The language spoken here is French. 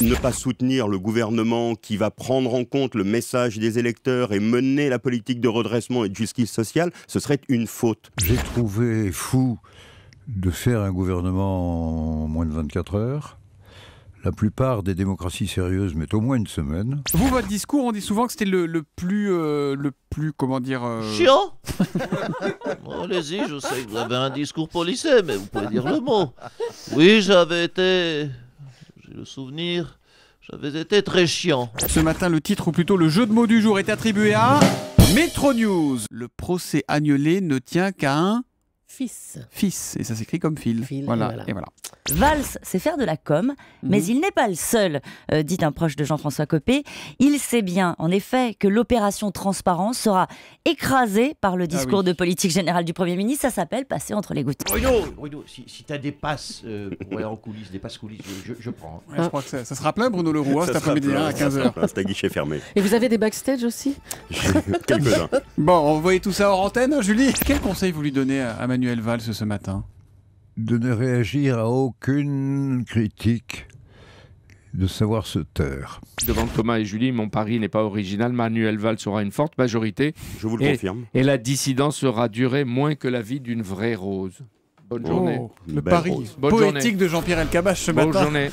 Ne pas soutenir le gouvernement qui va prendre en compte le message des électeurs et mener la politique de redressement et de justice sociale, ce serait une faute. J'ai trouvé fou de faire un gouvernement en moins de 24 heures. La plupart des démocraties sérieuses mettent au moins une semaine. Vous, votre discours, on dit souvent que c'était le plus, comment dire... Chiant. Bon, allez-y, je sais que vous avez un discours policé, mais vous pouvez dire le mot. Oui, j'ai le souvenir, j'avais été très chiant. Ce matin, le titre, ou plutôt le jeu de mots du jour, est attribué à... Métro News. Le procès Agnelet ne tient qu'à un... Fils, et ça s'écrit comme fil. Voilà. Et voilà. Valls sait faire de la com, mais il n'est pas le seul, dit un proche de Jean-François Copé. Il sait bien, en effet, que l'opération transparence sera écrasée par le discours de politique générale du Premier ministre. Ça s'appelle passer entre les gouttes. Bruno, si t'as des passes pour aller en coulisses, des passes coulisses, je prends. Ouais, je crois que ça sera plein, Bruno Leroux, cet après-midi à 15h. C'est à guichet fermé. Et vous avez des backstage aussi? Quelques-uns. Bon, on voyait tout ça hors antenne, hein, Julie. Quel conseil vous lui donnez à Manuel Valls ce matin? De ne réagir à aucune critique, de savoir se taire. Devant Thomas et Julie, mon pari n'est pas original. Manuel Valls aura une forte majorité. Je vous le confirme. Et la dissidence sera durer moins que la vie d'une vraie rose. Bonne journée. Le pari poétique de Jean-Pierre Elkabbach ce matin. Bonne journée.